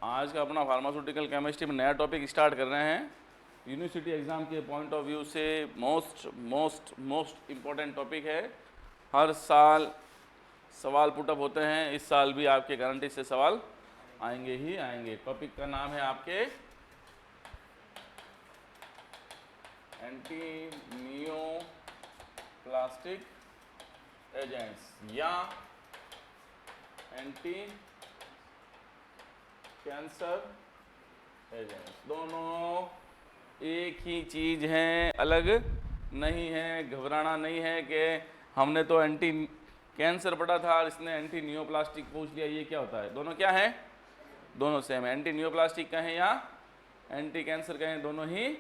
आज का अपना फार्मास्यूटिकल केमिस्ट्री में नया टॉपिक स्टार्ट कर रहे हैं। यूनिवर्सिटी एग्ज़ाम के पॉइंट ऑफ व्यू से मोस्ट इम्पोर्टेंट टॉपिक है। हर साल सवाल पुटअप होते हैं, इस साल भी आपके गारंटी से सवाल आएंगे ही आएंगे। टॉपिक का नाम है आपके एंटी नियोप्लास्टिक एजेंट्स या एंटी कैंसर एजेंट्स। दोनों एक ही चीज़ हैं, अलग नहीं है। घबराना नहीं है कि हमने तो एंटी कैंसर पढ़ा था और इसने एंटी नियोप्लास्टिक पूछ लिया, ये क्या होता है। दोनों क्या है? दोनों सेम है। एंटी नियोप्लास्टिक कहें या एंटी कैंसर कहें, दोनों ही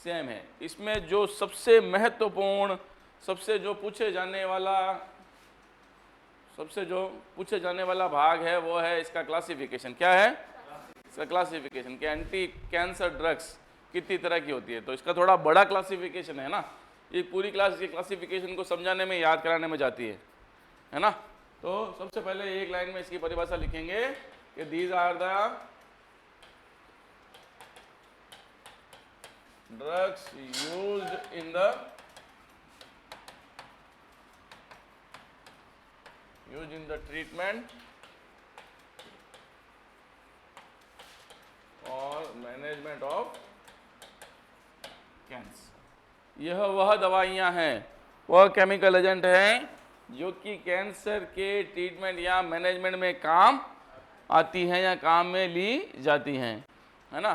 सेम है। इसमें जो सबसे महत्वपूर्ण, सबसे जो पूछे जाने वाला भाग है वो है इसका क्लासिफिकेशन। क्या है इसका क्लासिफिकेशन? कि एंटी कैंसर ड्रग्स कितनी तरह की होती है। तो इसका थोड़ा बड़ा क्लासिफिकेशन है ना। ये पूरी क्लास के क्लासिफिकेशन को समझाने में, याद कराने में जाती है ना। तो सबसे पहले एक लाइन में इसकी परिभाषा लिखेंगे कि these are the drugs used in the treatment और मैनेजमेंट ऑफ कैंसर। यह वह दवाइयां हैं, वह केमिकल एजेंट हैं जो कि कैंसर के ट्रीटमेंट या मैनेजमेंट में काम आती हैं या काम में ली जाती हैं, है ना।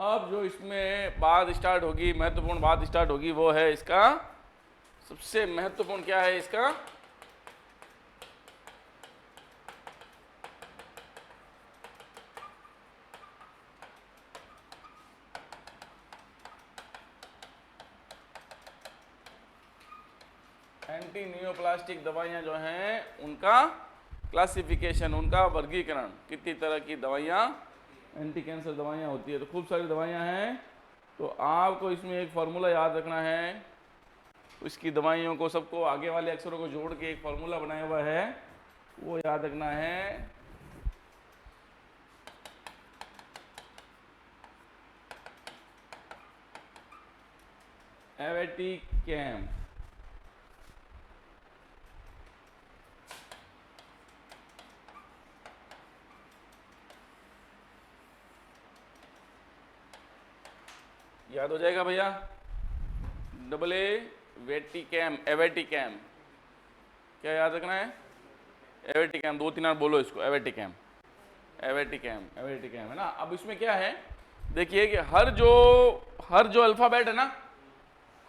अब जो इसमें बात स्टार्ट होगी, महत्वपूर्ण बात स्टार्ट होगी, वो है इसका सबसे महत्वपूर्ण क्या है इसका एंटी नियोप्लास्टिक दवाइयाँ जो हैं उनका क्लासिफिकेशन, उनका वर्गीकरण। कितनी तरह की दवाइयाँ एंटी कैंसर दवाइयाँ होती है। तो खूब सारी दवाइयाँ हैं। तो आपको इसमें एक फार्मूला याद रखना है। इसकी दवाइयों को सबको आगे वाले अक्षरों को जोड़ के एक फार्मूला बनाया हुआ है, वो याद रखना है। एवेटिकैम। याद हो जाएगा भैया? डबल ए वेटिकैम, एवेटिकैम। क्या याद रखना है? एवेटिकैम। दो तीन बार बोलो इसको, एवेटिकैम, एवेटिकैम, एवेटिकैम, है ना। अब इसमें क्या है, देखिए कि हर जो अल्फ़ाबेट है ना,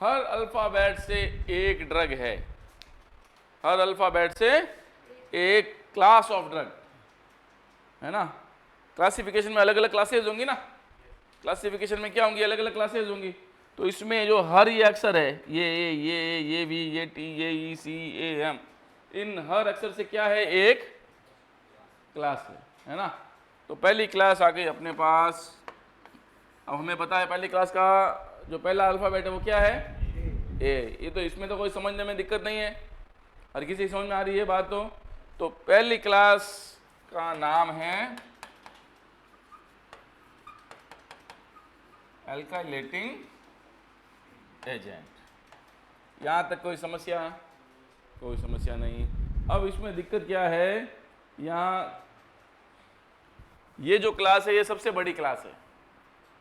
हर अल्फ़ाबेट से एक ड्रग है। हर अल्फ़ाबेट से एक क्लास ऑफ ड्रग, है ना। क्लासिफिकेशन में अलग अलग क्लासेज होंगी ना। क्लासिफिकेशन में क्या होंगी? अलग अलग क्लासेज होंगी। तो इसमें जो हर ये अक्षर है, ये भी, ये टी, ये ई, सी, ए, एम, इन हर अक्षर से क्या है? एक क्लास है ना। तो पहली क्लास आ गई अपने पास। अब हमें पता है पहली क्लास का जो पहला अल्फ़ाबेट है वो क्या है? ए। ये तो इसमें तो कोई समझने में दिक्कत नहीं है, हर किसी समझ में आ रही है बात। तो पहली क्लास का नाम है एल्काइलेटिंग एजेंट। यहाँ तक कोई समस्या? कोई समस्या नहीं। अब इसमें दिक्कत क्या है, यहाँ ये जो क्लास है ये सबसे बड़ी क्लास है।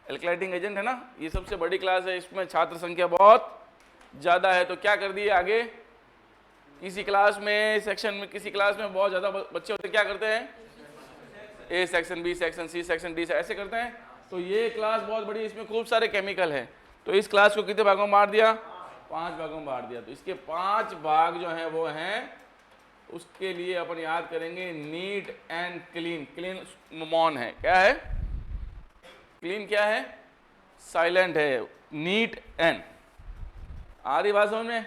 एल्काइलेटिंग एजेंट है ना, ये सबसे बड़ी क्लास है। इसमें छात्र संख्या बहुत ज़्यादा है। तो क्या कर दिए आगे, किसी क्लास में, सेक्शन में, किसी क्लास में बहुत ज़्यादा बच्चे होते हैं, क्या करते हैं? A section, B section, C section, D ऐसे करते हैं। तो ये क्लास बहुत बड़ी है, इसमें खूब सारे केमिकल हैं। तो इस क्लास को कितने भागों में बांट दिया? 5 भागों में बांट दिया। तो इसके 5 भाग जो हैं वो हैं, उसके लिए अपन याद करेंगे नीट एंड क्लीन। क्लीन मौन है, क्या है? क्लीन क्या है? साइलेंट है। नीट एंड, आ रही बात समझ में?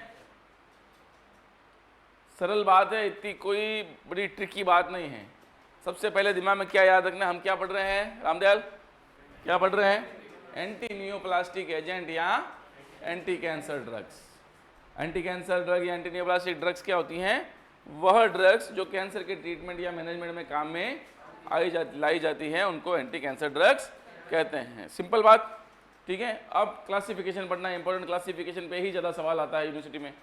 सरल बात है, इतनी कोई बड़ी ट्रिकी बात नहीं है। सबसे पहले दिमाग में क्या याद रखना, हम क्या पढ़ रहे हैं रामदयाल? क्या पढ़ रहे हैं? एंटी नियोप्लास्टिक एजेंट या anti cancer drugs. Anti cancer drug या एंटी नियोप्लास्टिक ड्रग्स क्या होती हैं? वह ड्रग्स जो कैंसर के ट्रीटमेंट या मैनेजमेंट में काम में लाई जाती हैं उनको एंटी कैंसर ड्रग्स कहते हैं। सिंपल बात, ठीक है। अब क्लासिफिकेशन पढ़ना इंपॉर्टेंट, क्लासिफिकेशन पे ही ज़्यादा सवाल आता है यूनिवर्सिटी में,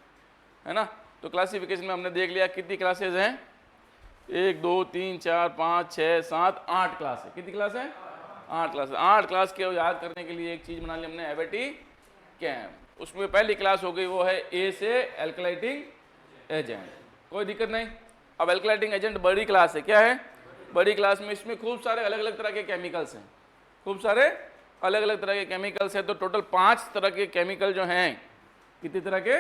है ना। तो क्लासिफिकेशन में हमने देख लिया कितनी क्लासेज हैं, 1 2 3 4 5 6 7 8 क्लास है। कितनी क्लास है? 8 क्लास। 8 क्लास के याद करने के लिए एक चीज़ बना ली हमने, एवेटी कैम। उसमें पहली क्लास हो गई वो है ए से एल्कलाइटिंग एजेंट, कोई दिक्कत नहीं। अब एल्कलाइटिंग एजेंट बड़ी क्लास है, क्या है? बड़ी क्लास में इसमें खूब सारे अलग अलग तरह के केमिकल्स हैं, खूब सारे अलग अलग तरह के केमिकल्स हैं। तो टोटल 5 तरह के केमिकल जो हैं, कितनी तरह के?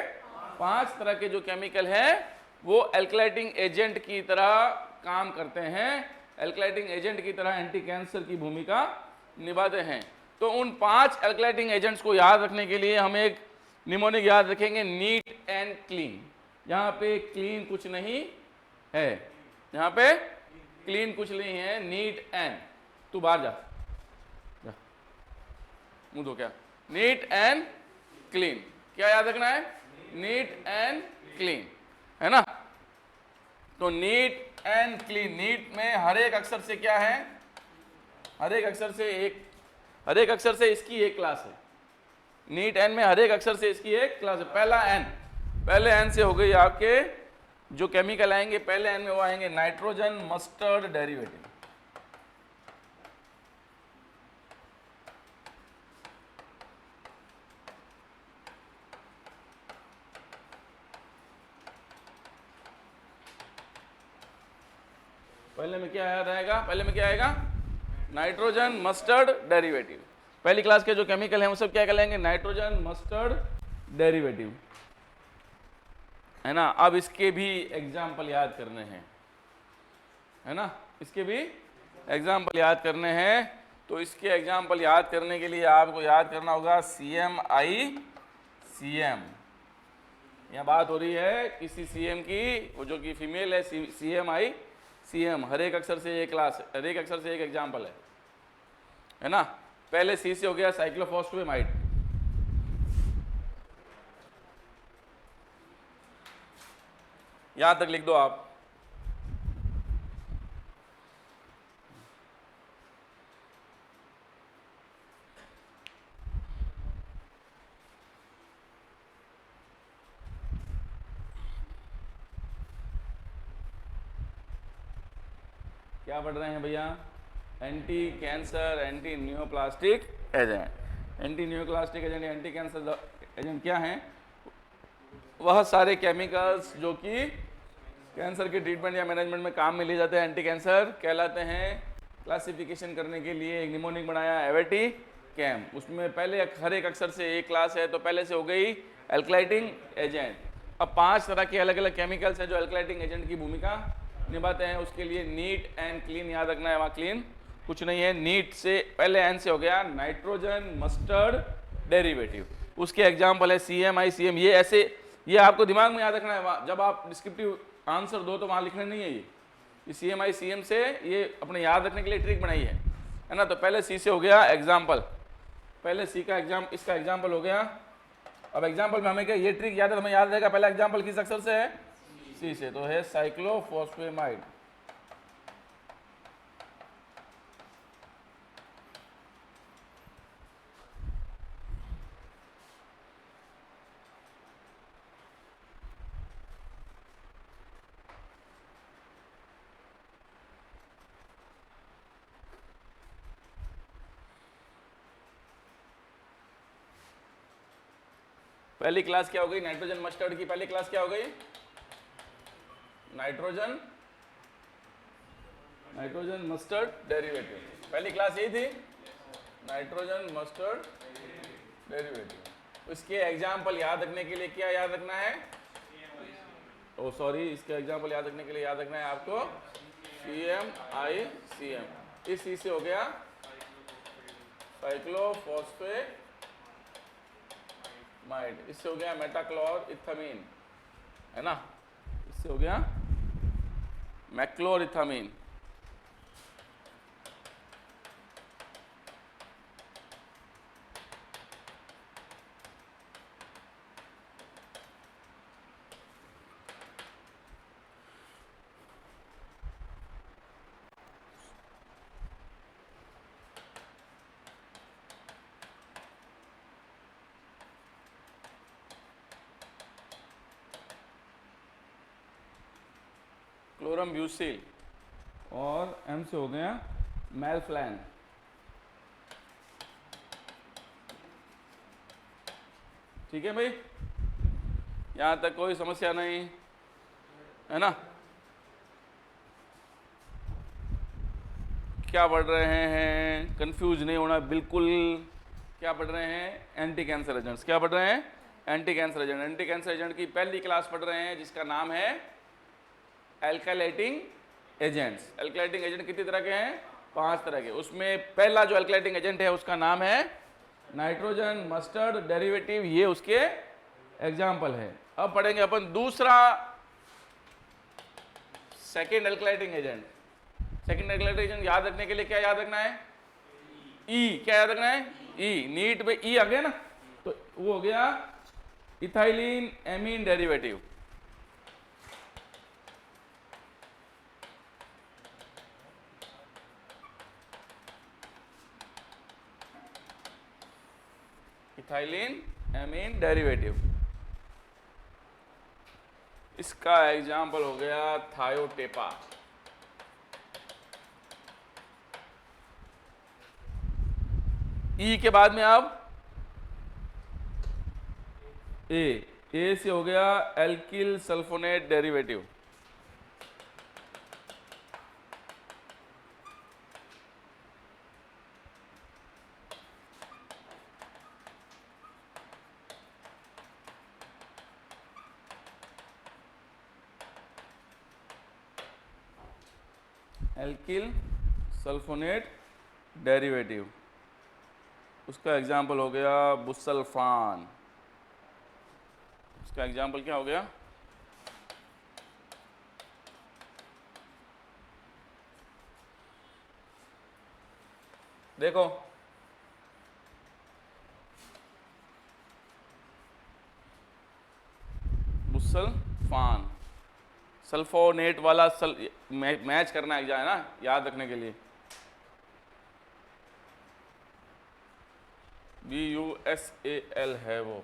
5 तरह के जो केमिकल हैं वो एल्कलाइटिंग एजेंट की तरह काम करते हैं, एल्कलाइटिंग एजेंट की तरह एंटी कैंसर की भूमिका निभाते हैं। तो उन 5 एल्कलाइटिंग एजेंट्स को याद रखने के लिए हम एक निमोनिक याद रखेंगे, नीट एंड क्लीन। यहाँ पे क्लीन कुछ नहीं है, यहाँ पे क्लीन कुछ नहीं है, नीट एंड। तू बाहर जा, मुंह धो। क्या? Neat and clean. क्या याद रखना है? नीट एंड क्लीन, है ना। तो नीट एंड क्लीन, नीट में हर एक अक्षर से क्या है? हर एक अक्षर से इसकी एक क्लास है। नीट एन में हर एक अक्षर से इसकी एक क्लास है। पहला एन, पहले एन से हो गई आपके जो केमिकल आएंगे, पहले एन में वो आएंगे नाइट्रोजन मस्टर्ड डेरिवेटिव। पहले में क्या याद आएगा? पहले में क्या आएगा? Nitrogen mustard derivative. पहली क्लास के जो केमिकल हैं वो सब क्या कहलाएंगे? नाइट्रोजन मस्टर्ड डेरिवेटिव, है ना। अब इसके भी एग्जाम्पल याद करने हैं, है ना। इसके भी एग्जाम्पल याद करने हैं। तो इसके एग्जाम्पल याद करने के लिए आपको याद करना होगा CMICM। यहाँ बात हो रही है किसी CM की, वो जो कि फीमेल है, CMICM। हर एक अक्षर से एक क्लास, हर एक अक्षर से एक एग्जाम्पल है ना। पहले C से हो गया साइक्लोफॉस्फेमाइड, यहां तक लिख दो आप। क्या पढ़ रहे हैं भैया? Anti cancer anti neoplastic agent. Anti neoplastic agent, anti cancer agent क्या हैं? वह सारे केमिकल्स जो कि कैंसर के ट्रीटमेंट या मैनेजमेंट में काम में लिए जाते हैं, एंटी कैंसर कहलाते हैं। क्लासिफिकेशन करने के लिए एक निमोनिक बनाया एवेटी कैम। उसमें पहले हर एक अक्षर से एक क्लास है, तो पहले से हो गई एल्कलाइटिंग एजेंट। अब 5 तरह के अलग अलग केमिकल्स हैं जो एल्कलाइटिंग एजेंट की भूमिका निभाते हैं। उसके लिए नीट एंड क्लीन याद रखना है। वहाँ क्लीन कुछ नहीं है। नीट से पहले एन से हो गया नाइट्रोजन मस्टर्ड डेरिवेटिव, उसके एग्जाम्पल है CMICM। ये ऐसे, ये आपको दिमाग में याद रखना है। जब आप डिस्क्रिप्टिव आंसर दो तो वहाँ लिखना नहीं है। ये CMICM से ये अपने याद रखने के लिए ट्रिक बनाई है ना। तो पहले C से हो गया एग्जाम्पल, पहले C का इसका एग्जाम्पल हो गया। अब एग्जाम्पल में हमें क्या, ये ट्रिक याद है, हमें याद रहेगा पहला एग्जाम्पल किस अक्षर से है? C से, तो है साइक्लोफॉस्फेमाइड। पहली क्लास क्या हो गई? नाइट्रोजन मस्टर्ड की पहली क्लास क्या हो गई? Nitrogen mustard derivative. पहली क्लास यही थी, नाइट्रोजन मस्टर्ड डेरिवेटिव। इसके एग्जाम्पल याद रखने के लिए क्या याद रखना है? ओ सॉरी, इसके एग्जाम्पल याद रखने के लिए याद रखना है आपको CMICM। इस C से हो गया साइक्लोफॉस्फेमाइड, इससे हो गया मेटाक्लोरइथामीन, है ना। इससे हो गया मैक्लोरइथामीन। क्लोरम ब्यूसिल, और M से हो गया मेल्फ्लैन। ठीक है भाई, यहाँ तक कोई समस्या नहीं है ना? क्या पढ़ रहे हैं, कंफ्यूज नहीं होना बिल्कुल। क्या पढ़ रहे हैं? Anti cancer agents. क्या पढ़ रहे हैं? Anti cancer agent. Anti cancer agent की पहली क्लास पढ़ रहे हैं जिसका नाम है एल्काइलेटिंग एजेंट्स। एल्काइलेटिंग एजेंट कितनी तरह के हैं? 5 तरह के। उसमें पहला जो एल्काइलेटिंग एजेंट है उसका नाम है नाइट्रोजन मस्टर्ड डेरिवेटिव, ये उसके एग्जाम्पल है। अब पढ़ेंगे अपन दूसरा, second alkylating agent. Second alkylating agent याद रखने के लिए क्या याद रखना है? ई। क्या याद रखना है? ई। नीट पे ई आ गया ना, तो वो हो गया ethylene amine derivative. Ethylene amine derivative, इसका एग्जाम्पल हो गया थायोटेपा। ई के बाद में अब ए से हो गया alkyl sulphonate derivative. Alkyl sulphonate derivative, उसका एग्जाम्पल हो गया बुसल्फान। उसका एग्जाम्पल क्या हो गया? देखो, बुसल्फान, सल्फोनेट वाला मैच करना है ना, याद रखने के लिए। BUSAL है वो,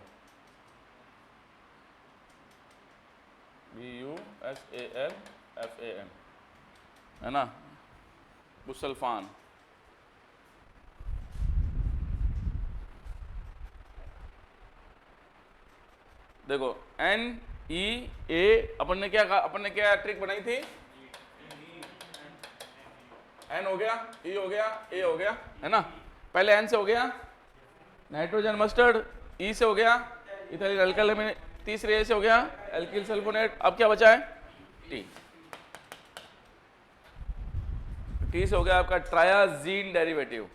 BUSALFAN है ना, बुसल्फान। देखो NEA, अपन ने क्या ट्रिक बनाई थी? N हो गया, E हो गया, A हो गया, है ना। पहले N से हो गया नाइट्रोजन मस्टर्ड, E से हो गया इथाइल अल्काइल में, तीसरे A से हो गया एल्किल सल्फोनेट। अब क्या बचा है? T से हो गया आपका ट्रायाजीन डेरिवेटिव।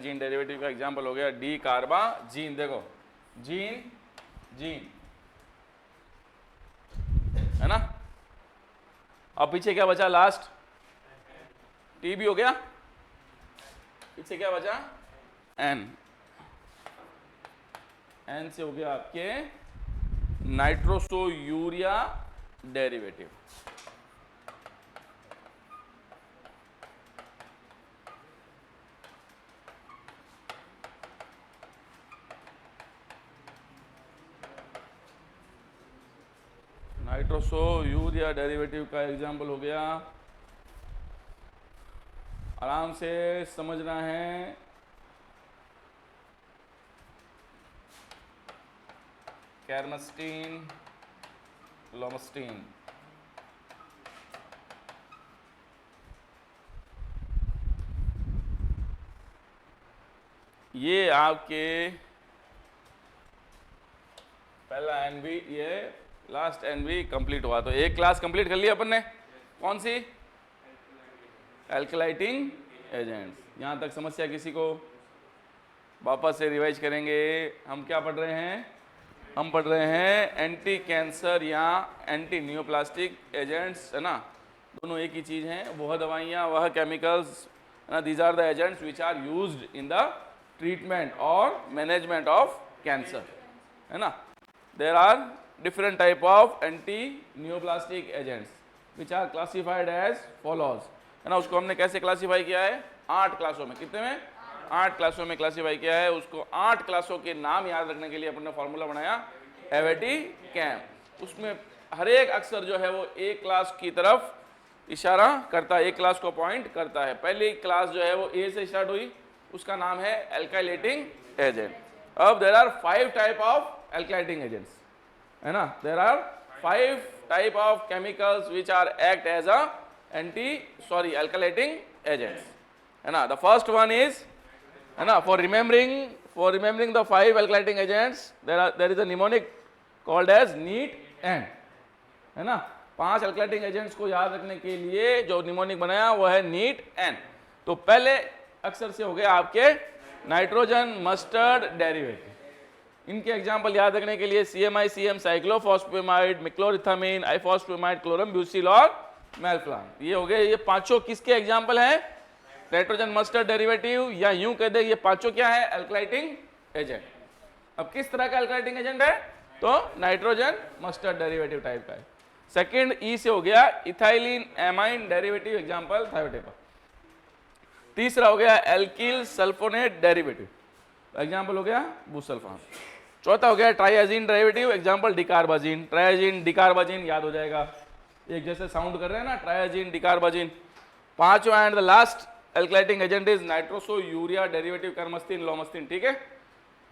जीन डेरिवेटिव का एग्जांपल हो गया डी कार्बाजीन। देखो जीन जीन है ना। अब पीछे क्या बचा? लास्ट टी भी हो गया, पीछे क्या बचा? एन। एन से हो गया आपके nitroso urea derivative. Nitroso urea derivative का एग्जाम्पल हो गया, आराम से समझना है, कैरमस्टीन, लोमस्टीन। ये आपके पहला एनबी, ये लास्ट एनबी कंप्लीट हुआ। तो एक क्लास कंप्लीट कर लिया अपन ने, कौन सी? एल्कलाइटिंग एजेंट्स। यहाँ तक समस्या किसी को? वापस से रिवाइज करेंगे। हम क्या पढ़ रहे हैं? हम पढ़ रहे हैं एंटी कैंसर या एंटी न्यूप्लास्टिक एजेंट्स, है ना। दोनों एक ही चीज़ हैं। वह दवाइयाँ, वह केमिकल्स, है ना, these are the agents which are used in the treatment और मैनेजमेंट ऑफ कैंसर, है ना. There are different type of anti neoplastic agents which are classified as follows, है ना. उसको हमने कैसे क्लासिफाई किया है? 8 क्लासों में. कितने में? 8 क्लासों में क्लासिफाई किया है. उसको 8 क्लासों के नाम याद रखने के लिए अपन ने फॉर्मूला बनाया एवेटी कैम. उसमें हर एक अक्षर जो है वो एक क्लास की तरफ इशारा करता है, एक क्लास को पॉइंट करता है. पहली क्लास जो है वो ए से स्टार्ट हुई, उसका नाम है एल्काइलेटिंग एजेंट. अब there are 5 type of alkylating agents, है ना. There are 5 type of chemicals which are act as a alkylating agents, है ना. द फर्स्ट वन इज, है ना, for remembering the 5 alkylating agents there is a mnemonic called as neat and, है ना. 5 alkylating agents को याद रखने के लिए जो निमोनिक बनाया वो है नीट एन. तो पहले अक्षर से हो गया आपके नाइट्रोजन मस्टर्ड डेरिवेटिव. इनके एग्जांपल याद रखने के लिए CMICM, साइक्लोफॉस्फेमाइड, मिक्लोरिथामीन, आइफॉस्फेमाइड, क्लोरम ब्यूसिल और मेल्फ्लान. ये हो गए. ये पांचों किसके एग्जांपल हैं? नाइट्रोजन मस्टर्ड डेरिवेटिव, या यूं कह दे ये पांचों क्या है? Alkylating agent. अब किस तरह का एल्काइलेटिंग एजेंट है? तो नाइट्रोजन मस्टर्ड डेरिवेटिव टाइप का है. सेकंड ई से हो गया इथाइलिन एमाइन डेरिवेटिव, एग्जांपल थायोटेपा. तीसरा हो गया एल्किल सल्फोनेट डेरिवेटिव, एग्जांपल हो गया बुसल्फान. चौथा हो गया ट्राइएजिन डेरिवेटिव, एग्जांपल डिकार्बाजिन. ट्राइएजिन डिकार्बाजिन याद हो जाएगा, एक जैसे साउंड कर रहे हैं ना, ट्राइएजिन डिकार्बाजिन. पांचवा and the last alkylating agent is nitroso urea derivative, carmustine lomustine. ठीक है.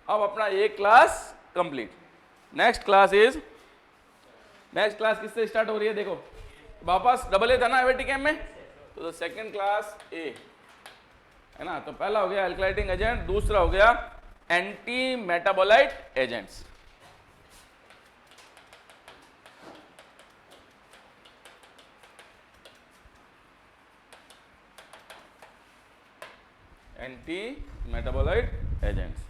अब अपना एक क्लास कंप्लीट. नेक्स्ट क्लास किससे स्टार्ट हो रही है? देखो वापस डबल ए था ना एवेटी कैम में, तो सेकंड क्लास ए, है ना. तो पहला हो गया एल्काइलेटिंग एजेंट, दूसरा हो गया anti metabolite agents. Anti metabolite agents.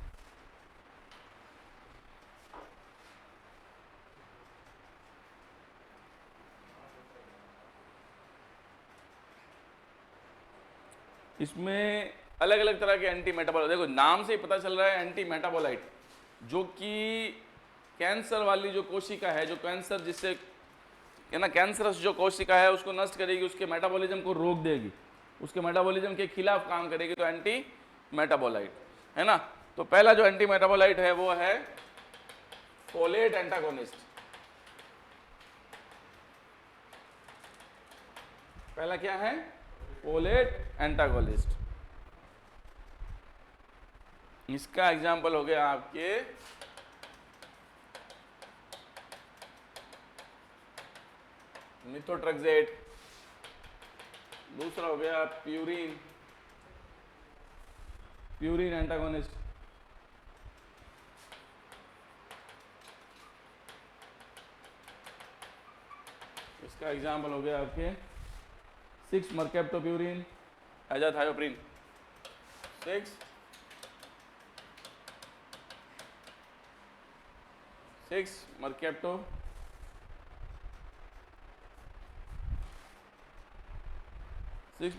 इसमें अलग अलग तरह के एंटी मेटाबोलाइट, देखो नाम से ही पता चल रहा है एंटी मेटाबोलाइट, जो कि कैंसर वाली जो कोशिका है, जो कैंसर जिससे, है ना, कैंसरस जो कोशिका है उसको नष्ट करेगी, उसके मेटाबॉलिज्म को रोक देगी, उसके मेटाबॉलिज्म के खिलाफ काम करेगी, तो एंटी मेटाबोलाइट, है ना. तो पहला जो एंटी मेटाबोलाइट है वो है फोलेट एंटागोनिस्ट. पहला क्या है? Folate antagonist. इसका एग्जांपल हो गया आपके मिथोट्रेक्सेट. दूसरा हो गया प्यूरिन एंटागोनिस्ट. इसका एग्जांपल हो गया आपके 6 मर्केप्टोप्यूरिन, एजाथायोप्रिन. 6 मर्केप्टो,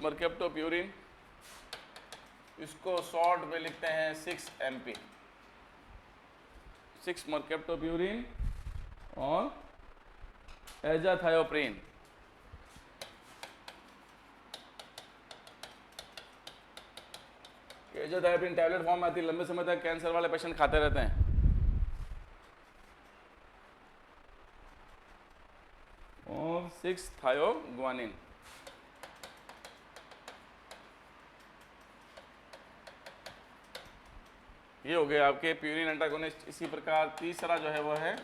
मर्केप्टोप्यूरिन. इसको शॉर्ट में लिखते हैं 6MP. 6 मर्केप्टोप्यूरिन और एजाथायोप्रिन. एजाथायोप्रिन टैबलेट फॉर्म में आती है, लंबे समय तक कैंसर वाले पेशेंट खाते रहते हैं. और 6 थायोग्वानिन. ये हो गए आपके प्यूरिन एंटागोनिस्ट. इसी प्रकार तीसरा जो है वो है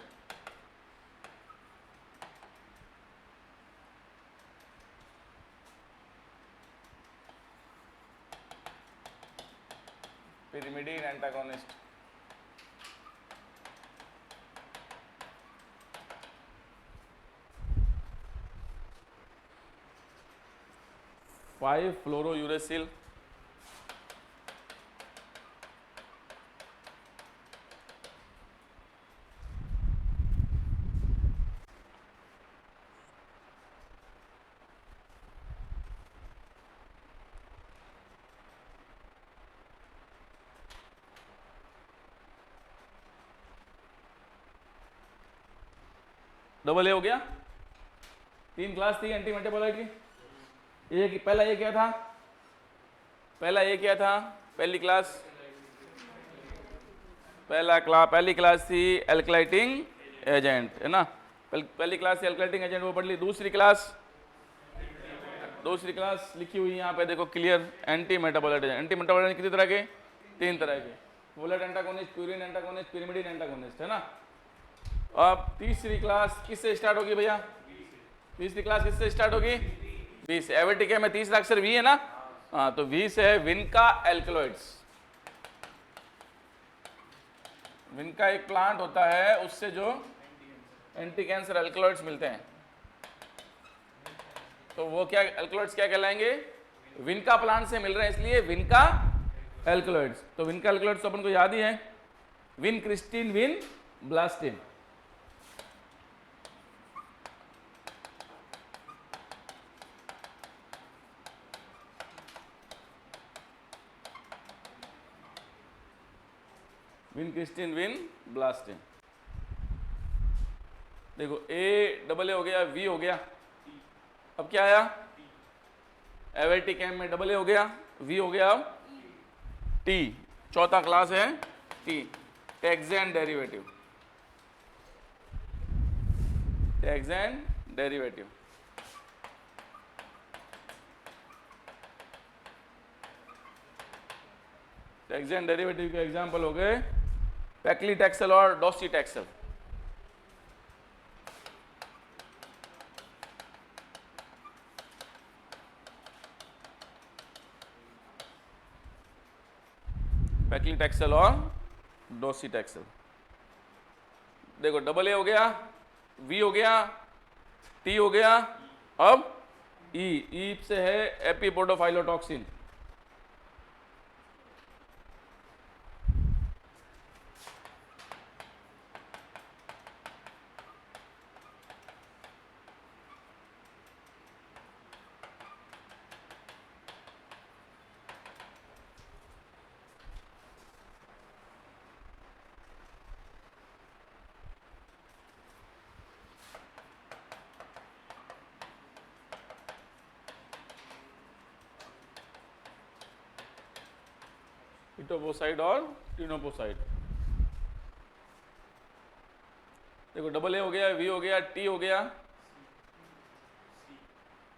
pyrimidine antagonist. Five fluorouracil. Double A हो गया। 3 क्लास थी एंटी मेटाबोलाइट की। एक पहला ये क्या था, पहली क्लास, पहली क्लास थी एल्कलाइटिंग एजेंट, है ना। पहली क्लास थी एल्कलाइटिंग एजेंट, वो पढ़ ली। दूसरी क्लास लिखी हुई है यहाँ पे देखो clear, anti metabolite agent. Anti metabolite कितनी तरह के, 3 तरह के, folate antagonist, purine antagonist, pyrimidine antagonist, है ना। अब तीसरी क्लास किससे स्टार्ट होगी भैया, तीसरी क्लास किससे स्टार्ट होगी, वी से। एवेटिका में तीसरा अक्षर वी है ना, हाँ, तो वी से है विनका एल्कलॉइड्स। विनका एक प्लांट होता है, उससे जो एंटी कैंसर एल्कलॉइड्स मिलते हैं, तो वो क्या एल्कलॉइड्स क्या कहलाएंगे, विनका प्लांट से मिल रहे हैं, इसलिए विनका एल्कलॉइड्स। तो विनका एल्कलॉइड्स तो अपन को याद ही है, win Christine, win ब्लास्टिन। Win Christine, win ब्लास्टिन। देखो ए डबल ए हो गया, वी हो गया, अब क्या आया, एवेटिकैम में डबल ए हो गया, वी हो गया, अब टी, चौथा क्लास है टी, टैक्सेन डेरिवेटिव, टैक्सेन डेरिवेटिव। टैक्सेन डेरिवेटिव के एग्जांपल हो गए पैक्लीटैक्सेल और डॉक्सीटैक्सेल। पैक्लीटैक्सेल और डॉक्सीटैक्सेल। देखो डबल ए हो गया, वी हो गया, टी हो गया, अब ई से है एपिपोडोफाइलोटॉक्सिन। इटोपोसाइड और टिनोपोसाइड। देखो डबल ए हो गया, वी हो गया, टी हो गया,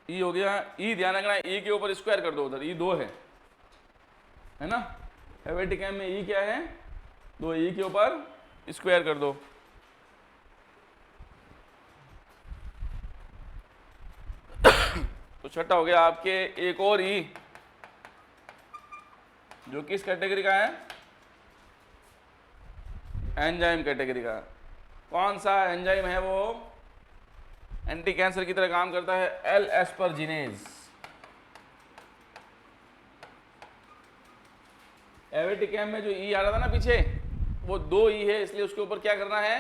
ई हो गया। ई ध्यान रखना, ई के ऊपर स्क्वायर कर दो, उधर ई 2 है ना। एवेटिकैम में ई क्या है, 2, ई के ऊपर स्क्वायर कर दो। तो छठा हो गया आपके एक और ई, जो किस कैटेगरी का है, एंजाइम कैटेगरी का। कौन सा एंजाइम है वो, एंटी कैंसर की तरह काम करता है, एल एस्परजिनेज। एवेटिकैम में जो ई आ रहा था ना पीछे, वो 2 ई है, इसलिए उसके ऊपर क्या करना है,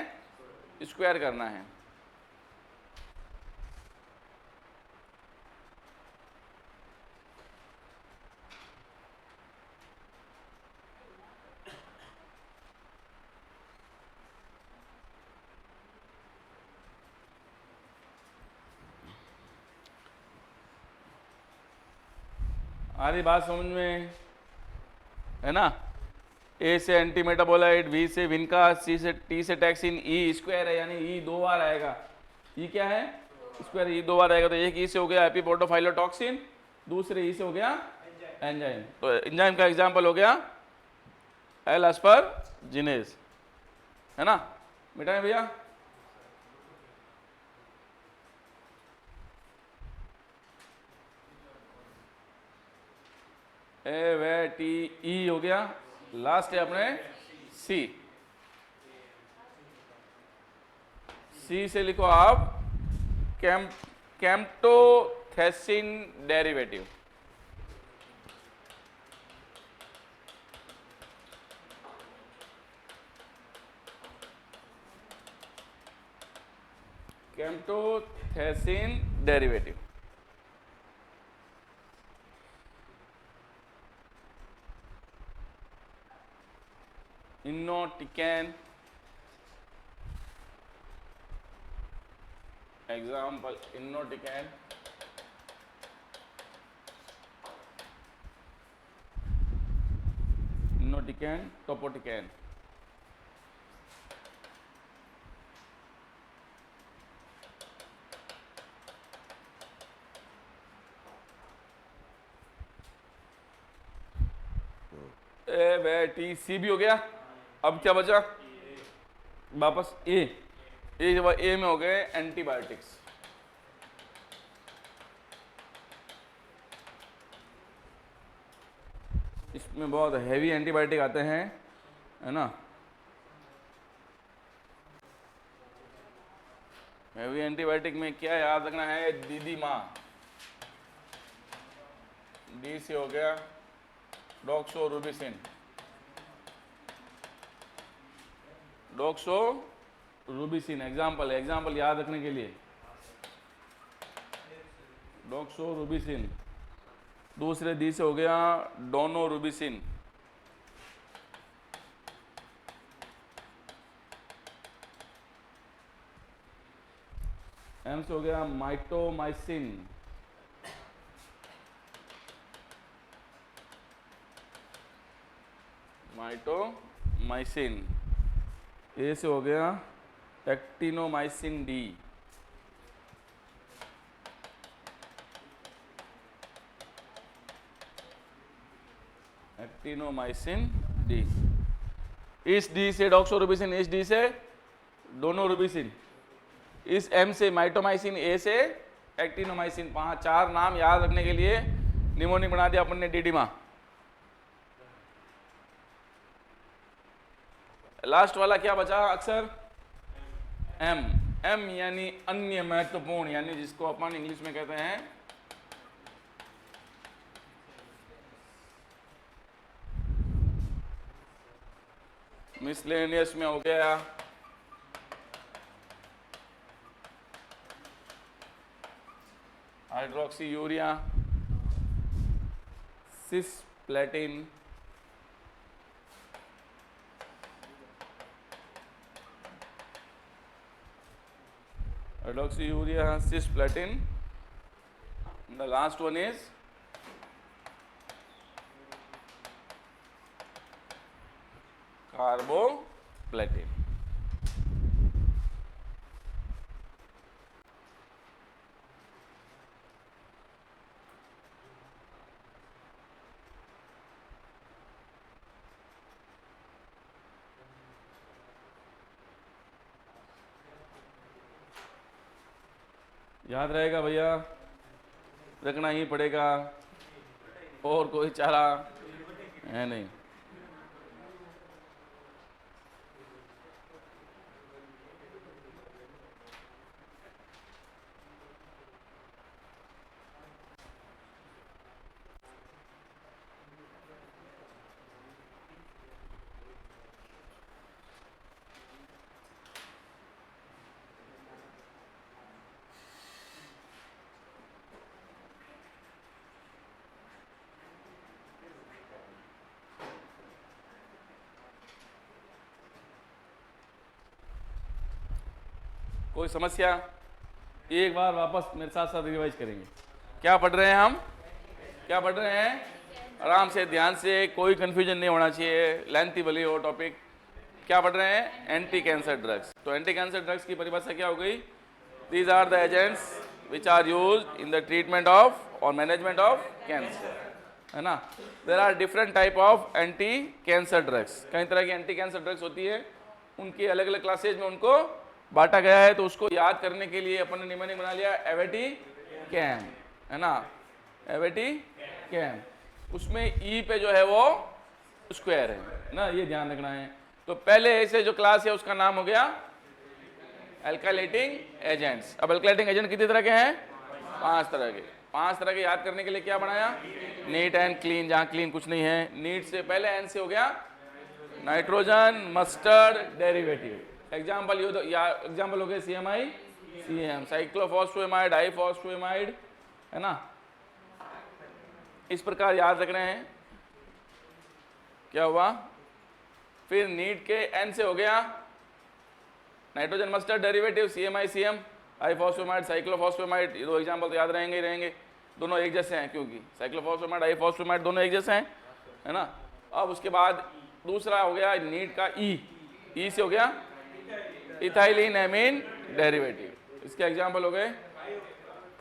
स्क्वायर करना है। आ रही बात समझ में, है ना। ए से एंटी मेटाबोलाइट, वी से विनका, सी से टी से टैक्सिन, ई स्क्वायर है, यानी ई 2 बार आएगा। ई क्या है, स्क्वायर, ई 2 बार आएगा। तो एक ई से हो गया एपिपोडोफाइलोटॉक्सिन, दूसरे ई से हो गया एंजाइम। तो एंजाइम का एग्जाम्पल हो गया एल एस्परजिनेज, है ना। मिटाएं भैया, ए वे टी ई हो गया, लास्ट है अपने सी। सी से लिखो आप कैम्प्टोथेसिन डेरिवेटिव। कैम्प्टोथेसिन डेरिवेटिव। इनोटिकैन, एग्जाम्पल इनोटिकैन, इनोटिकैन, टोपोटिकैन। ए वे टी सी भी हो गया। अब क्या बचा वापस ए। जब ए में हो गए एंटीबायोटिक्स। इसमें बहुत हैवी एंटीबायोटिक आते हैं, है ना। हैवी एंटीबायोटिक में क्या याद रखना है, दीदी माँ। डी से हो गया डॉक्सोरुबिसिन, डॉक्सोरुबिसिन। एग्जाम्पल याद रखने के लिए डॉक्सोरुबिसिन। दूसरे डी से हो गया डोनोरुबिसिन, एम से हो गया माइटोमाइसिन, माइटोमाइसिन। ए से हो गया एक्टिनोमाइसिन डी, एक्टिनोमाइसिन डी। इस डी से डॉक्सोरुबिसिन, इस डी से डोनोरुबिसिन, इस एम से माइटोमाइसिन, ए से एक्टिनोमाइसिन। 4 नाम याद रखने के लिए निमोनिक बना दिया अपन ने डीडीमा। लास्ट वाला क्या बचा अक्सर, एम। एम यानी अन्य महत्वपूर्ण, यानी जिसको अपन इंग्लिश में कहते हैं मिसलेनियस में हो गया hydroxy urea, cisplatin, hydroxyurea, cisplatin. The last one is कार्बोप्लेटिन। याद रहेगा भैया, रखना ही पड़ेगा, और कोई चारा है नहीं। कोई समस्या? एक बार वापस मेरे साथ साथ रिवाइज करेंगे। क्या पढ़ रहे हैं हम, क्या पढ़ रहे हैं? आराम से ध्यान से, कोई कंफ्यूजन नहीं होना चाहिए, लेंथी भले हो टॉपिक। क्या पढ़ रहे हैं? Anti cancer drugs. तो एंटी कैंसर ड्रग्स की परिभाषा क्या हो गई? These are the agents which are used in the treatment of और मैनेजमेंट ऑफ कैंसर, है ना। There are different type of anti cancer drugs. कई तरह की एंटी कैंसर ड्रग्स होती है, उनकी अलग अलग क्लासेज में उनको बांटा गया है। तो उसको याद करने के लिए अपन ने निमोनिक बना लिया एवेटिकैम, है ना, एवेटिकैम। उसमें ई पे जो है वो स्क्वायर है ना, ये ध्यान रखना है। तो पहले ऐसे जो क्लास है उसका नाम हो गया अल्काइलेटिंग एजेंट्स। अब अल्काइलेटिंग एजेंट कितने तरह के हैं? 5 तरह के। 5 तरह के याद करने के लिए क्या बनाया? नीट एंड क्लीन, जहाँ क्लीन कुछ नहीं है। नीट से पहले एन से हो गया nitrogen mustard derivative. Example example हो गए CMI, CM, साइक्लोफॉस्फेमाइड, डाइफॉस्फेमाइड, है ना। इस प्रकार याद रख रहे हैं। क्या हुआ फिर नीट के N से हो गया nitrogen mustard derivative CMI, CM, ifosfamide, cyclophosphamide, ये दो एग्जाम्पल तो याद रहेंगे ही रहेंगे, दोनों एक जैसे हैं क्योंकि साइक्लोफॉस्फेमाइड आईफॉस्फेमाइड दोनों एक जैसे हैं, है ना। अब उसके बाद दूसरा हो गया नीट का ई से हो गया इथाइलिन एमीन डेरिवेटिव, इसके एग्जाम्पल हो गए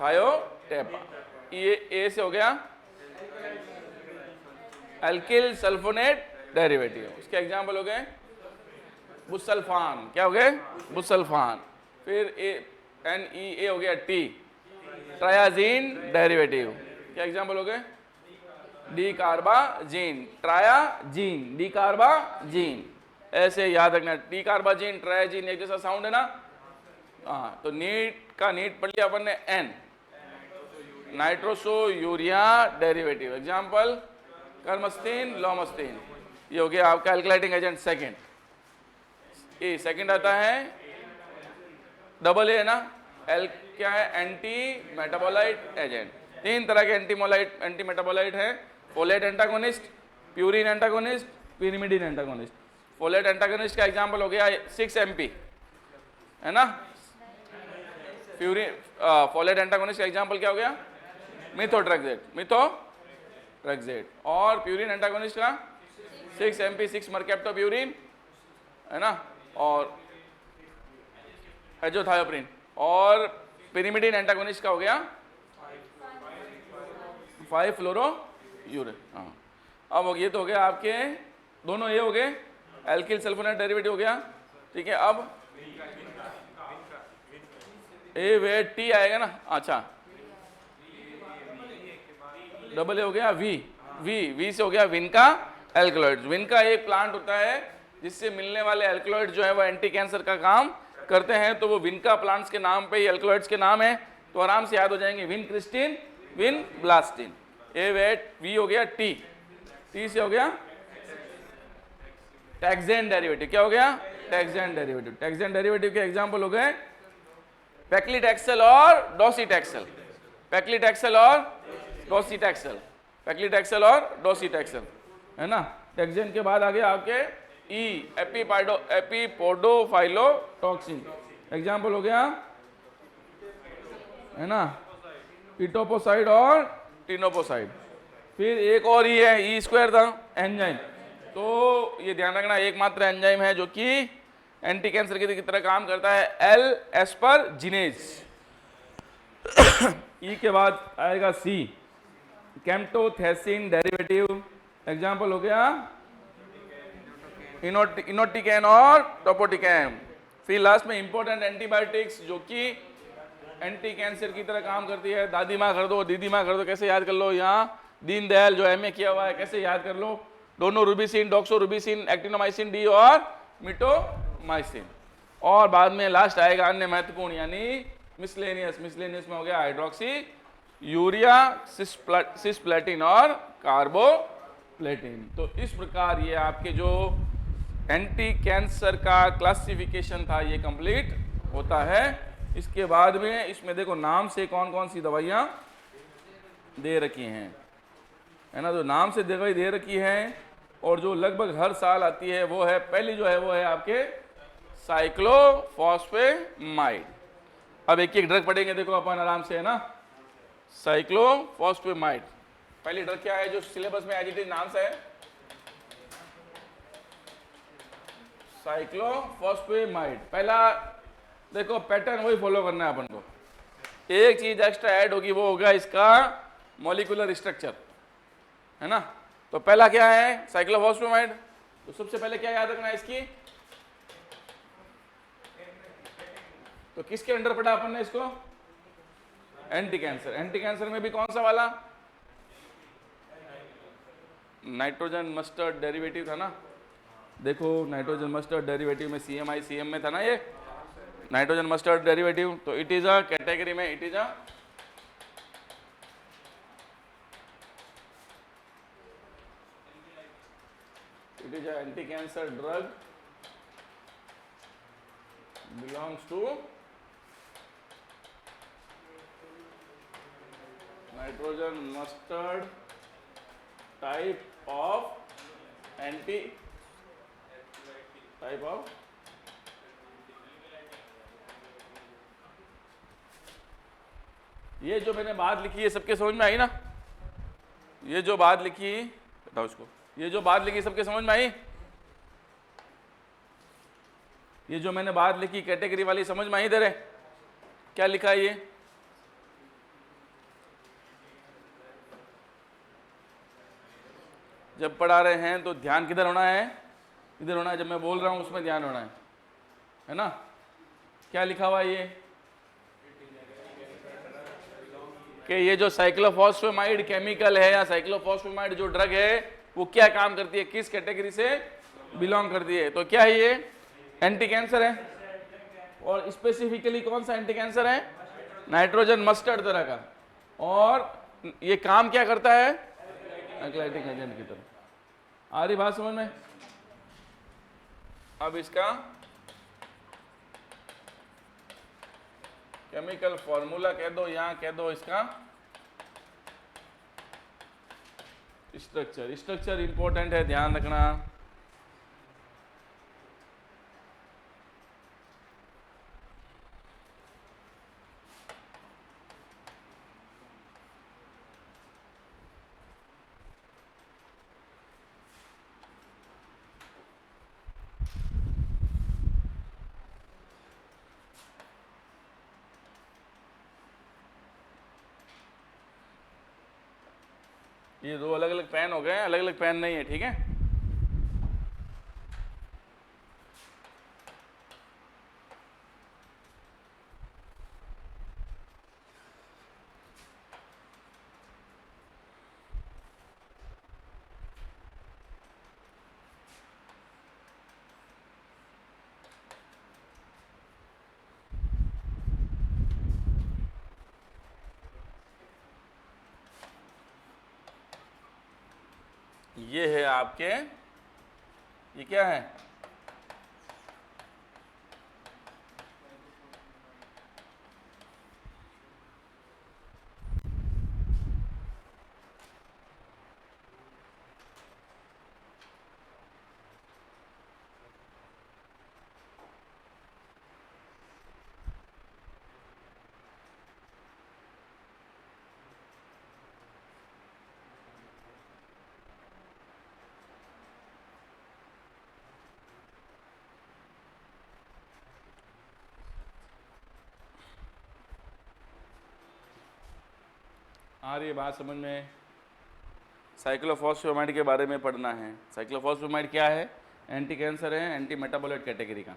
थायोटेपा। ए से हो गया एल्किल सल्फोनेट डेरिवेटिव, इसके एग्जाम्पल हो गए बुसल्फान, क्या हो गए बुसल्फान। फिर NEA हो गया टी, ट्रायाजीन डेरिवेटिव, क्या एग्जाम्पल हो गए डी कार्बाजीन, ट्रायाजीन, डी कार्बाजीन, ऐसे याद रखना, डी कार्बाजीन ट्रायाजीन एक जैसा साउंड है ना। हाँ, तो नीट का नीट पढ़ लिया अपन ने N, nitroso urea derivative, example carmustine lomustine, ये हो गया आपका alkylating agent second. A second आता है डबल ए ना, एल क्या है एंटी मेटाबोलाइट एजेंट, तीन तरह के एंटी मेटाबोलाइट है, folate antagonist, purine antagonist, pyrimidine antagonist. Folate antagonist का एग्जांपल हो गया 6MP, है ना। फोलेट एंटागोनिस्ट का एग्जांपल क्या हो गया मिथोट्रेक्सेट, और प्यूरिन एंटागोनिस्ट का 6MP 6 मर्केप्टोप्यूरिन, है ना, और एजोथायोप्रिन। और पिरिमिडिन एंटागोनिस्ट का हो गया 5 फ्लोरोयूरेन। हाँ, अब ये तो हो गया आपके दोनों, ये हो गए एल्किल सल्फोनेट डेरिवेटिव हो गया, ठीक है। अब ए वे टी आएगा ना, अच्छा डबल ए हो गया वी से हो गया विनका एल्कलॉइड्स। विनका एक प्लांट होता है जिससे मिलने वाले एल्कलॉइड जो है वो एंटी कैंसर का काम करते हैं, तो वो विनका प्लांट्स के नाम पे ही एल्कलॉइड्स के नाम है, तो आराम से याद हो जाएंगे, vincristine, vinblastine. A वेट वी हो गया टी से हो गया टैक्सेन डेरिवेटिव, क्या हो गया टैक्सेन डेरिवेटिव। टैक्सेन डेरिवेटिव के एग्जांपल हो गए पैक्लीटैक्सेल और डोसीटैक्सेल, पैक्लीटैक्सेल और डोसीटैक्सेल, है ना। टैक्सेन के बाद आगे आपके ई एपिपोडोफाइलोटॉक्सिन, एग्जाम्पल हो गया, है ना, इटोपोसाइड और टिनोपोसाइड। फिर एक और ई है, ई स्क्वायर था एंजाइम, तो ये ध्यान रखना एकमात्र एंजाइम है जो कि एंटी कैंसर की तरह काम करता है, एल एस्परजिनेज। ई के बाद आएगा सी, कैम्टोथेसिन डेरिवेटिव, एग्जाम्पल हो गया इनोटिकैन और टोपोटिकैन। फिर लास्ट में इंपॉर्टेंट एंटीबायोटिक्स जो कि एंटी कैंसर की तरह काम करती है, दादी माँ कर दो, दीदी माँ कर दो, कैसे याद कर लो, यहाँ दीनदयाल जो MA किया हुआ है कैसे याद कर लो, दोनों रूबिसिन, डॉक्सोरूबिसिन, एक्टिनोमाइसिन डी और मिटोमाइसिन। और बाद में लास्ट आएगा अन्य महत्वपूर्ण यानी मिसलेनियस में हो गया हाइड्रोक्सी यूरिया, सिस्प्लेटिन और कार्बोप्लेटिन। तो इस प्रकार ये आपके जो एंटी कैंसर का क्लासिफिकेशन था ये कंप्लीट होता है। इसके बाद में इसमें देखो नाम से कौन कौन सी दवाइयाँ दे रखी हैं, है ना, जो नाम से दवाई दे रखी है और जो लगभग हर साल आती है वो है, पहली जो है वो है आपके साइक्लोफॉस्फेमाइड। अब एक ड्रग पढ़ेंगे देखो अपन आराम से, है ना। साइक्लोफॉस्फेमाइड पहली ड्रग क्या है जो सिलेबस में एज इट इज नाम से है, साइक्लोफॉस्फेमाइड। पहला देखो पैटर्न वही फॉलो करना है अपन को, एक चीज एक्स्ट्रा ऐड होगी वो होगा इसका मॉलिक्यूलर स्ट्रक्चर, है ना। तो पहला क्या है साइक्लोफॉस्फेमाइड, तो सबसे पहले क्या याद रखना है इसकी, तो किसके अंडर पढ़ा अपन ने इसको, एंटी कैंसर। एंटी कैंसर में भी कौन सा वाला, नाइट्रोजन मस्टर्ड डेरिवेटिव था ना, देखो नाइट्रोजन मस्टर्ड डेरिवेटिव में CM में था ना ये नाइट्रोजन मस्टर्ड डेरिवेटिव, तो इट इज अ कैटेगरी में it is a anti cancer drug belongs to nitrogen mustard type of ये जो मैंने बात लिखी है सबके समझ में आई ना? ये जो बात लिखी, बताओ इसको, ये जो बात लिखी सबके समझ में आई? ये जो मैंने बात लिखी कैटेगरी वाली समझ में आई? तेरे क्या लिखा है ये? जब पढ़ा रहे हैं तो ध्यान किधर होना है? इधर होना है। जब मैं बोल रहा हूं उसमें ध्यान होना है ना? क्या लिखा हुआ है ये? कि ये जो साइक्लोफॉस्फेमाइड केमिकल है या साइक्लोफॉस्फेमाइड जो ड्रग है वो क्या काम करती है, किस कैटेगरी से बिलोंग करती है? तो क्या है ये? एंटी कैंसर है। और स्पेसिफिकली कौन सा एंटी कैंसर है? नाइट्रोजन मस्टर्ड तरह का। और ये काम क्या करता है? एंक्लाइटिक एजेंट की तरह। आ रही बात समझ में? अब इसका केमिकल फॉर्मूला कह दो, यहां कह दो इसका स्ट्रक्चर। स्ट्रक्चर इंपॉर्टेंट है, ध्यान रखना। ये दो अलग अलग पेन हो गए, अलग अलग पेन नहीं है, ठीक है? ये है आपके, ये क्या है? आ रही है बात समझ में? साइक्लोफॉस्फेमाइड के बारे में पढ़ना है। साइक्लोफॉस्फेमाइड क्या है? एंटी कैंसर है, एंटी मेटाबोलाइट कैटेगरी का,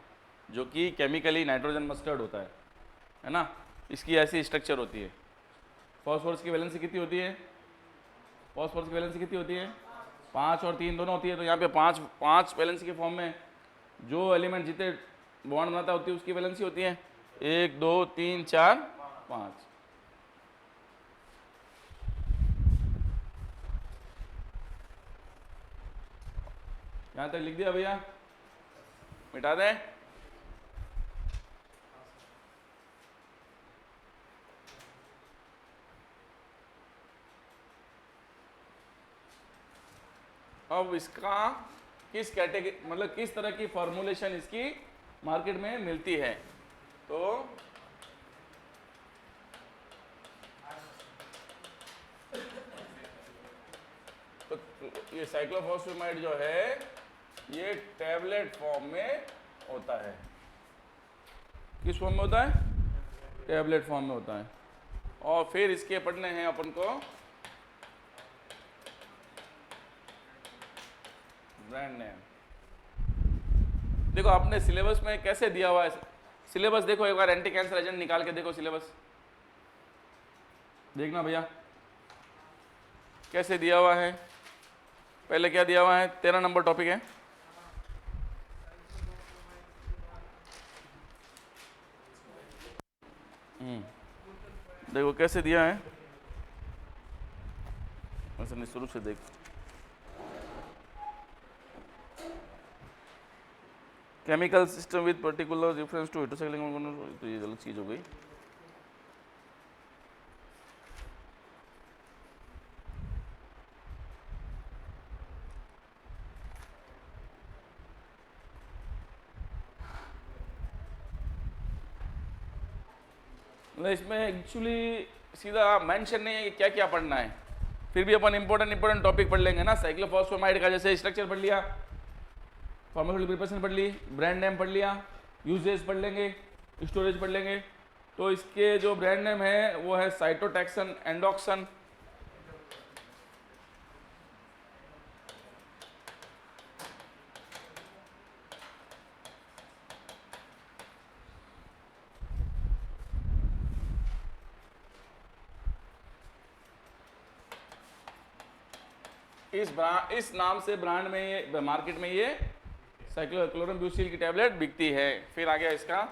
जो कि केमिकली नाइट्रोजन मस्टर्ड होता है ना? इसकी ऐसी स्ट्रक्चर होती है। फॉस्फोरस की वैलेंसी कितनी होती है? फॉस्फोरस की वैलेंसी कितनी होती है? 5 और 3 दोनों होती है। तो यहाँ पे 5 वैलेंसी के फॉर्म में जो एलिमेंट जितने बॉन्ड बनाता होती है उसकी वैलेंसी होती है 1 2 3 4 5। यहाँ तक लिख दिया भैया? मिटा दें? अब इसका किस कैटेगरी, मतलब किस तरह की फॉर्मुलेशन इसकी मार्केट में मिलती है? तो ये साइक्लोफॉस्फेमाइड जो है ये टैबलेट फॉर्म में होता है। किस फॉर्म में होता है? टैबलेट फॉर्म में होता है। और फिर इसके पढ़ने हैं अपन को ब्रांड नेम। देखो आपने सिलेबस में कैसे दिया हुआ है, सिलेबस देखो एक बार, एंटी कैंसर एजेंट निकाल के देखो सिलेबस, देखना भैया कैसे दिया हुआ है। पहले क्या दिया हुआ है? 13 नंबर टॉपिक है। देखो कैसे दिया है, वैसे नहीं, शुरू से देख। Chemical system with particular reference to heterocyclic, तो ये गलत चीज हो गई। मतलब इसमें एक्चुअली सीधा मेंशन नहीं है कि क्या क्या पढ़ना है, फिर भी अपन इंपॉर्टेंट टॉपिक पढ़ लेंगे ना। साइक्लोफॉस्फेमाइड का जैसे स्ट्रक्चर पढ़ लिया, फार्मास्यूटिकल प्रिपरेशन पढ़ ली, ब्रांड नेम पढ़ लिया, यूजेस पढ़ लेंगे, स्टोरेज पढ़ लेंगे। तो इसके जो ब्रांड नेम है वो है साइटोटैक्सन, एंडोक्सन, इस नाम से ब्रांड में ये मार्केट में ये साइक्लोक्लोरम्ब्यूसिल की टैबलेट बिकती है। फिर आ गया इसका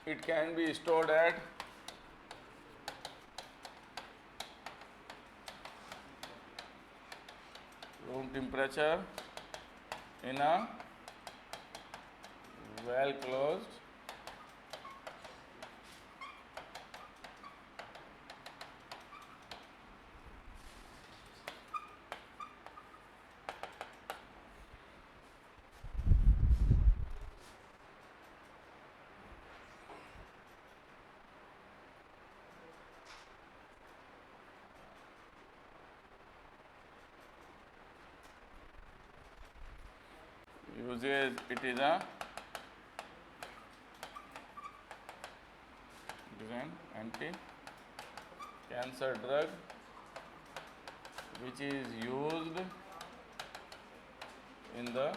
it can be stored at room temperature in a well closed uses, it is a anti-cancer drug which is used in the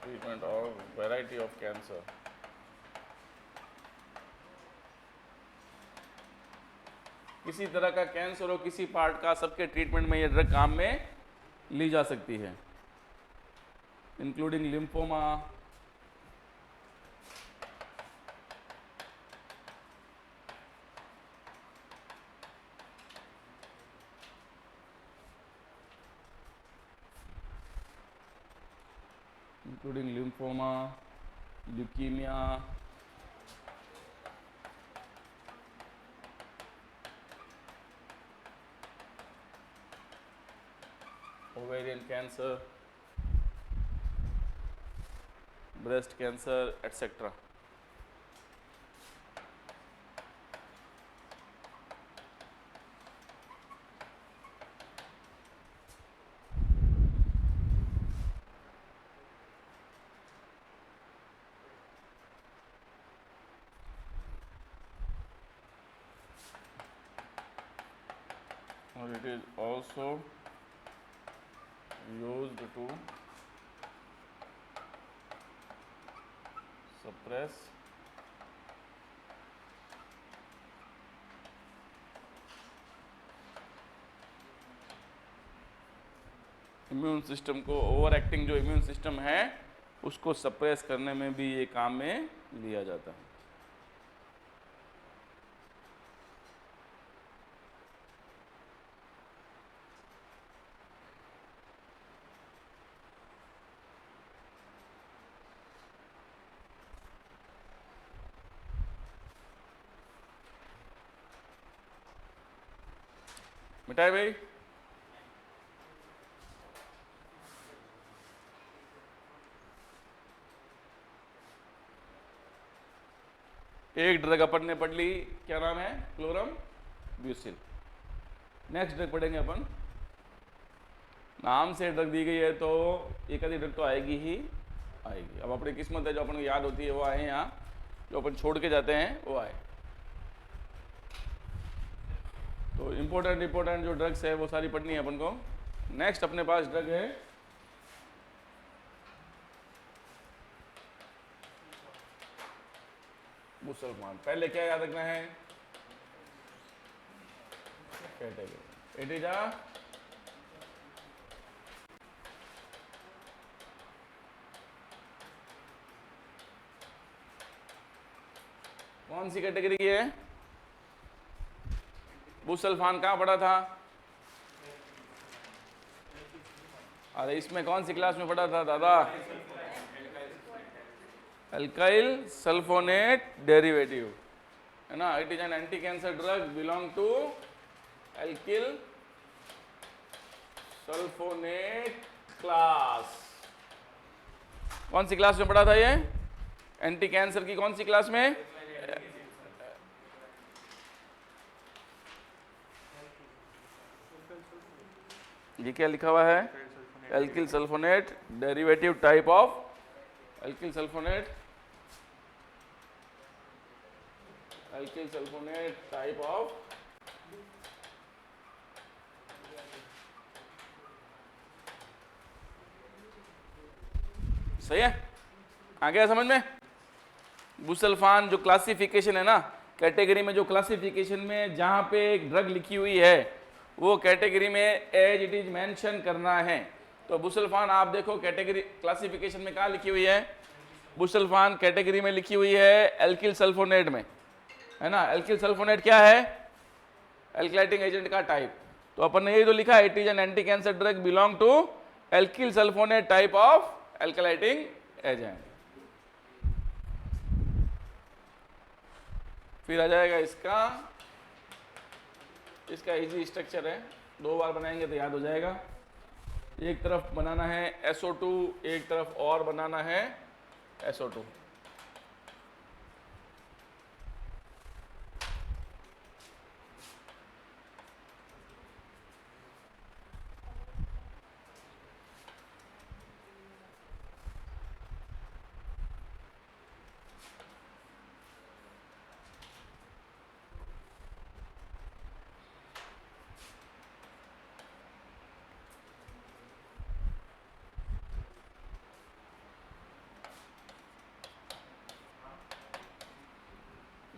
treatment of variety of cancer. किसी तरह का कैंसर हो, किसी पार्ट का, सबके ट्रीटमेंट में ये ड्रग काम में ली जा सकती है, including lymphoma, leukaemia, ovarian cancer, breast cancer, etc. Or it is also used to suppress immune system को, ओवर एक्टिंग जो इम्यून सिस्टम है उसको सप्रेस करने में भी ये काम में लिया जाता है। मिटाए भाई, एक ड्रग अपन ने पढ़ ली, क्या नाम है, क्लोरम ब्यूसिल। नेक्स्ट ड्रग पढ़ेंगे अपन, नाम से ड्रग दी गई है तो एक आधी ड्रग तो आएगी ही आएगी। अब अपनी किस्मत है, जो अपन को याद होती है वो आए, यहाँ जो अपन छोड़ के जाते हैं वो आए। तो इम्पोर्टेंट जो ड्रग्स है वो सारी पढ़नी है अपन को। नेक्स्ट अपने पास ड्रग है बुसल्फान। पहले क्या याद रखना है, कैटेगरी, इट इज अ कौन सी कैटेगरी की है, बुसल्फान कहाँ पड़ा था, अरे इसमें कौन सी क्लास में पढ़ा था दादा? अल्काइल सल्फोनेट डेरिवेटिव, है ना? It is an anti cancer drug, belong to alkyl sulphonate class. कौन सी क्लास में पढ़ा था ये? एंटी कैंसर की कौन सी क्लास में? ये क्या लिखा हुआ है? Alkyl sulphonate derivative type of alkyl sulphonate type of. सही है? आ गया समझ में? बुसल्फान जो क्लासिफिकेशन है ना, कैटेगरी में जो क्लासिफिकेशन में जहां पे एक ड्रग लिखी हुई है वो कैटेगरी में एज इट इज मेंशन करना है। तो बुसल्फान आप देखो कैटेगरी क्लासिफिकेशन में कहाँ लिखी हुई है? बुसल्फान कैटेगरी में लिखी हुई है एल्किल सल्फोनेट में, है ना? एल्किल सल्फोनेट क्या है? एल्कलाइटिंग एजेंट का टाइप। तो अपन ने ये तो लिखा है, it is an anti cancer drug belong to alkyl sulphonate type of alkylating agent. फिर आ जाएगा इसका इजी स्ट्रक्चर है, 2 बार बनाएंगे तो याद हो जाएगा। एक तरफ बनाना है SO2, एक तरफ और बनाना है SO2।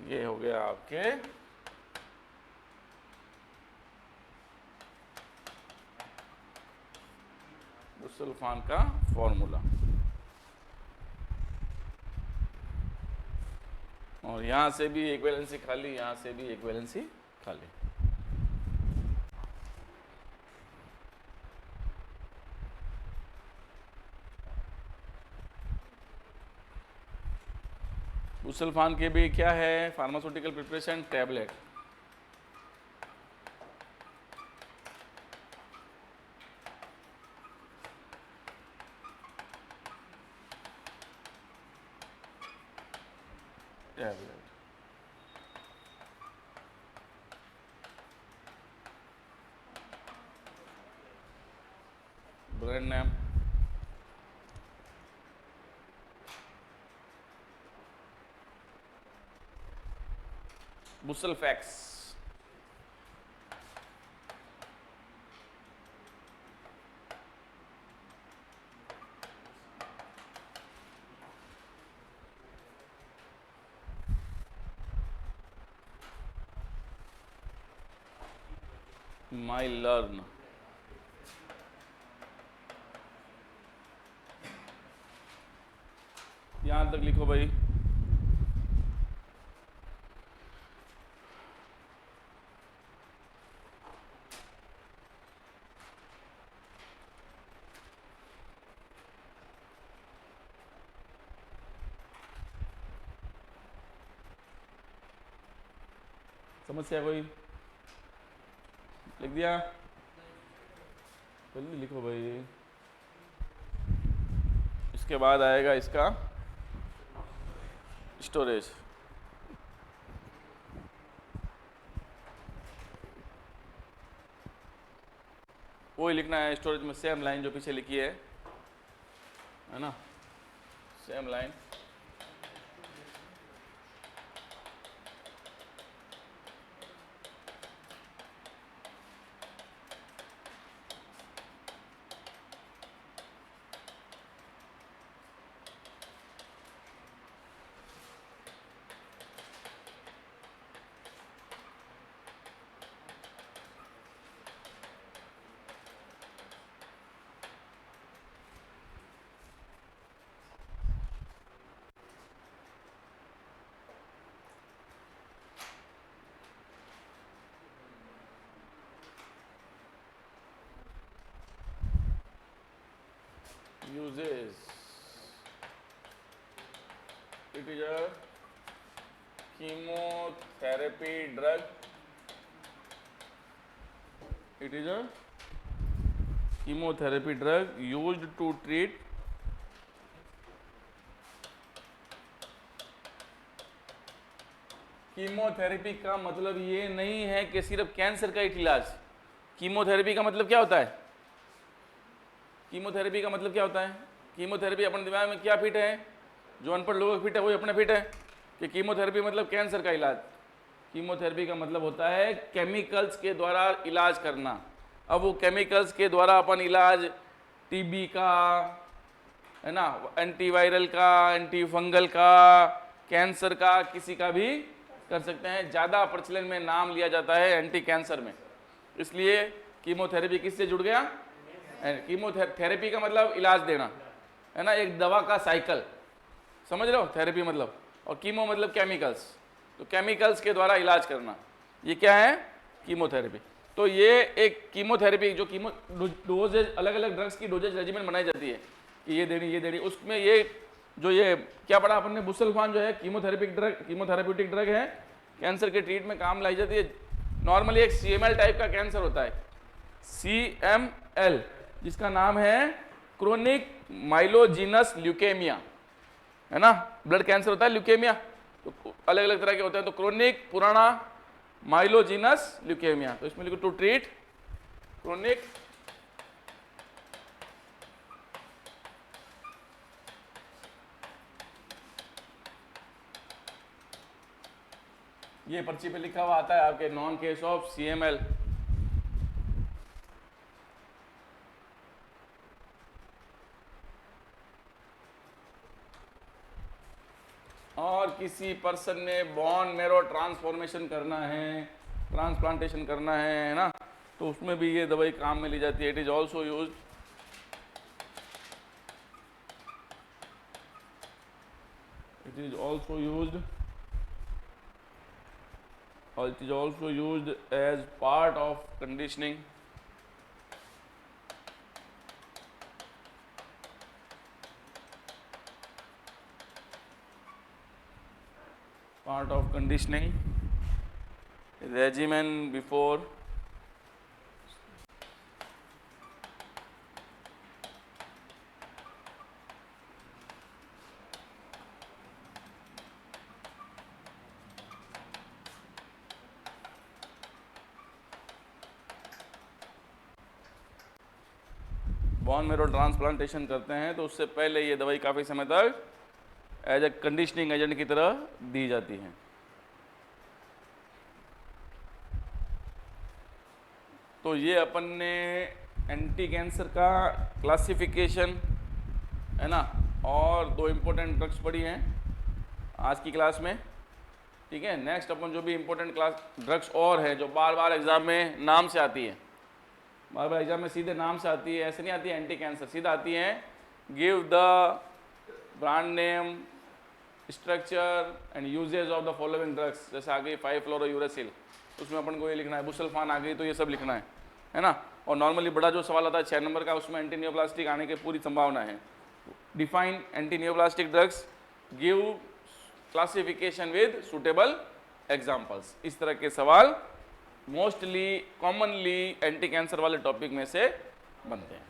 ये हो गया आपके बुसल्फान का फॉर्मूला। और यहां से भी एक वैलेंसी खाली, यहां से भी एक वैलेंसी खाली। बुसल्फान के भी क्या है? Pharmaceutical preparation tablet. Brand name busulfex. Myleran. यहां तक लिखो भाई। समस्या कोई? लिख दिया? जल्दी लिखो भाई। इसके बाद आएगा इसका स्टोरेज। वही लिखना है स्टोरेज में, सेम लाइन जो पीछे लिखी है ना, same line. uses, it is a chemotherapy drug, it is a chemotherapy drug used to treat chemotherapy का मतलब ये नहीं है कि सिर्फ कैंसर का एक इलाज। कीमोथेरेपी का मतलब क्या होता है? कीमोथेरेपी का मतलब क्या होता है? कीमोथेरेपी अपने दिमाग में क्या फिट है, जो अनपढ़ लोगों का फिट है वही अपने फिट है कि कीमोथेरेपी मतलब कैंसर का इलाज। कीमोथेरेपी का मतलब होता है केमिकल्स के द्वारा इलाज करना। अब वो केमिकल्स के द्वारा अपन इलाज टीबी का, है ना, एंटीवायरल का, एंटी फंगल का, कैंसर का, किसी का भी कर सकते हैं। ज़्यादा प्रचलन में नाम लिया जाता है एंटी कैंसर में, इसलिए कीमोथेरेपी किससे जुड़ गया? कीमोथेरेपी का मतलब इलाज देना, है ना, एक दवा का साइकिल, समझ रहे हो? थेरेपी मतलब, और कीमो मतलब केमिकल्स, तो केमिकल्स के द्वारा इलाज करना, ये क्या है? कीमोथेरेपी। तो ये एक कीमोथेरेपी जो कीमो डोजेज, अलग अलग ड्रग्स की डोजेज रेजिमेंट बनाई जाती है कि ये देनी, उसमें ये जो ये क्या पढ़ा अपन ने, बुसल्फान जो है कीमोथेरेप्यूटिक ड्रग है, कैंसर के ट्रीट में काम लाई जाती है। नॉर्मली एक CML टाइप का कैंसर होता है, CML, जिसका नाम है क्रोनिक माइलोजीनस ल्यूकेमिया, है ना, ब्लड कैंसर होता है ल्यूकेमिया, तो अलग अलग तरह के होते हैं। तो क्रोनिक पुराना माइलोजीनस ल्यूकेमिया, तो इसमें लिखो टू ट्रीट क्रोनिक ये पर्ची पे लिखा हुआ आता है आपके नॉन केस ऑफ CML। और किसी पर्सन में बोन मैरो ट्रांसफॉर्मेशन करना है, ट्रांसप्लांटेशन करना है ना, तो उसमें भी ये दवाई काम में ली जाती है। It is also used as part of conditioning, regimen before bone marrow transplantation करते हैं, तो उससे पहले ये दवाई काफ़ी समय तक एज ए कंडीशनिंग एजेंट की तरह दी जाती है। तो ये अपन ने एंटी कैंसर का क्लासिफिकेशन, है ना, और 2 इम्पोर्टेंट ड्रग्स पढ़ी हैं आज की क्लास में, ठीक है। नेक्स्ट अपन जो भी इम्पोर्टेंट ड्रग्स और है जो बार बार एग्जाम में नाम से आती है, बार बार एग्जाम में सीधे नाम से आती है, ऐसे नहीं आती है एंटी कैंसर, सीधा आती है give the brand name, structure and uses of the following drugs. जैसे आ गई 5-फ्लोरोयूरेसिल, उसमें अपन को ये लिखना है, बुसल्फान आ गई तो ये सब लिखना है ना। और नॉर्मली बड़ा जो सवाल आता है 6 नंबर का, उसमें एंटी नियोप्लास्टिक आने की पूरी संभावना है। Define anti neoplastic drugs, give classification with suitable examples. इस तरह के सवाल मोस्टली कॉमनली एंटी कैंसर वाले टॉपिक में से बनते हैं।